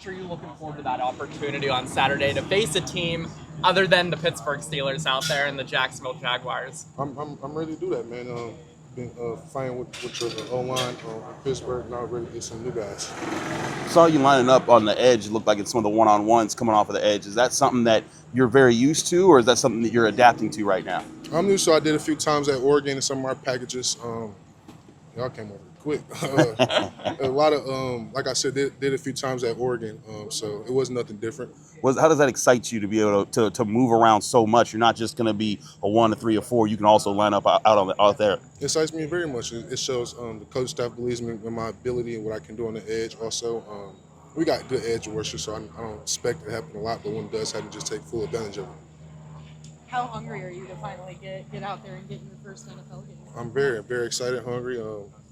much are you looking forward to that opportunity on Saturday to face a team other than the Pittsburgh Steelers out there and the Jacksonville Jaguars? I'm ready to do that, man. Been fighting with your O-line in Pittsburgh, now ready to get some new guys. Saw you lining up on the edge. It looked like it's some of the one-on-ones coming off of the edge. Is that something that you're very used to, or is that something that you're adapting to right now? I'm used to. I did a few times at Oregon in some of our packages. Y'all came over quick. A lot of, like I said, did a few times at Oregon, so it wasn't nothing different. How does that excite you to be able to move around so much? You're not just going to be a 1, a 3, or 4. You can also line up out there. It excites me very much. It shows the coach staff believes in my ability and what I can do on the edge. Also, we got good edge rushers, so I don't expect it to happen a lot, but when it does happen, just take full advantage of it. How hungry are you to finally get out there and get your first NFL game? I'm very, very excited, hungry,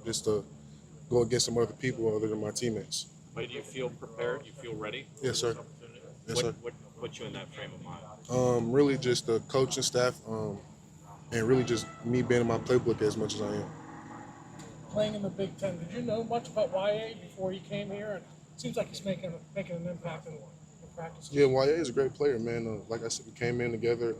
just to go against some other people other than my teammates. But do you feel prepared? You feel ready? Yes, sir. Yes, sir. What puts you in that frame of mind? Really just the coaching staff, and really just me being in my playbook as much as I am. Playing in the Big Ten, did you know much about YA before you came here? And it seems like he's making an impact in practice. Yeah, YA is a great player, man. Like I said, we came in together.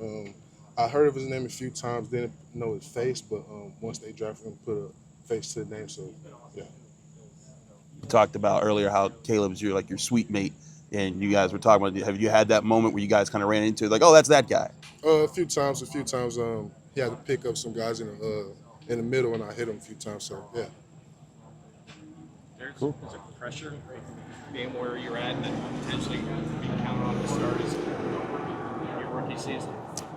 I heard of his name a few times, didn't know his face, but once they drafted him, put a face to the name, so yeah. You talked about earlier how Kaleb's your sweet mate, and you guys were talking about, have you had that moment where you guys kind of ran into it, like, oh, that's that guy? A few times. He had to pick up some guys in the middle, and I hit him a few times, so yeah. There's a pressure being where you're at and then potentially being counted on to start as your rookie season?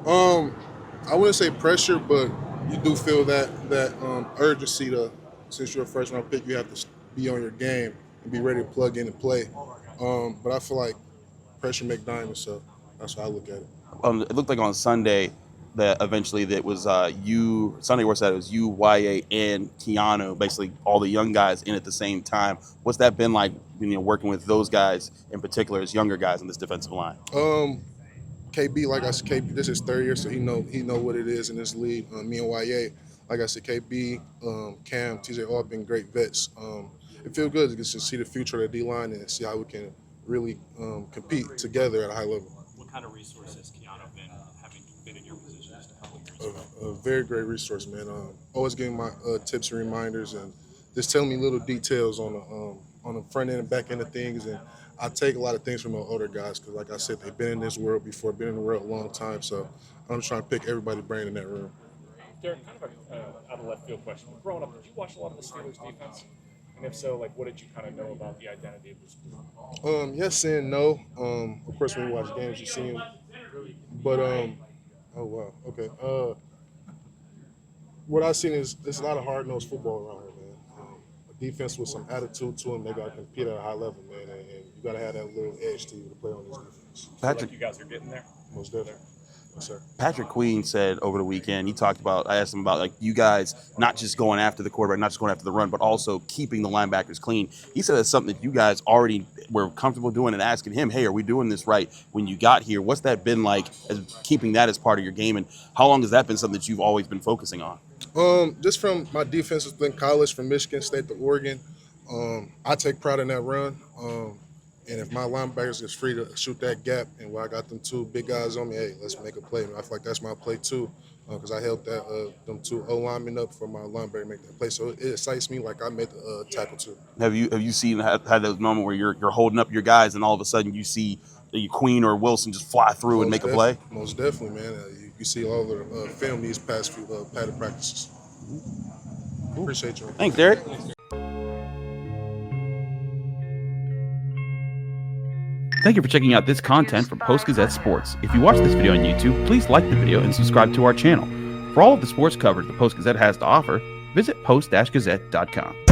I wouldn't say pressure, but you do feel that urgency to, since you're a first round pick, you have to be on your game and be ready to plug in and play. But I feel like pressure make diamonds, so that's how I look at it. It looked like on Sunday that eventually that was Sunday where it was you, YA, and Keeanu, basically all the young guys in at the same time. What's that been like, working with those guys in particular as younger guys on this defensive line? KB, like I said, KB, this is his third year, so he know what it is in this league. Me and YA, like I said, KB, Cam, TJ, all been great vets. It feels good to see the future of the D-line and see how we can really compete together at a high level. What kind of resources Keeanu been having been in your position just a couple of years ago? A very great resource, man. Always giving my tips and reminders and just telling me little details on the front end and back end of things. And I take a lot of things from the older guys because, like I said, they've been in this world before, been in the world a long time. So I'm just trying to pick everybody's brain in that room. Derrick, kind of a out of left field question. Growing up, did you watch a lot of the Steelers defense? And if so, what did you kind of know about the identity of the school? Yes and no. Of course, when you watch games, you see them. But, oh, wow, okay. What I've seen is there's a lot of hard-nosed football around here, man. A defense with some attitude to them, they got to compete at a high level, man. And you got to have that little edge to you to play on this defense. Patrick, you guys are getting there? Most definitely. Yes, sir. Patrick Queen said over the weekend, I asked him about you guys not just going after the quarterback, not just going after the run, but also keeping the linebackers clean. He said that's something that you guys already were comfortable doing and asking him, hey, are we doing this right when you got here? What's that been like, as keeping that as part of your game, and how long has that been something that you've always been focusing on? Just from my defenses in college, from Michigan State to Oregon, I take pride in that run. And if my linebackers is free to shoot that gap and where I got them two big guys on me, hey, let's make a play. And I feel like that's my play too, because I helped them two O-linemen up for my linebacker to make that play. So it excites me like I made the tackle too. Have you seen had those moments where you're holding up your guys and all of a sudden you see the Queen or Wilson just fly through and make a play? Most definitely, man. You see all the film these past few padded practices. Cool. Appreciate you. Thanks, Derrick. Thank you for checking out this content from Post-Gazette Sports. If you watch this video on YouTube, please like the video and subscribe to our channel. For all of the sports coverage the Post-Gazette has to offer, visit post-gazette.com.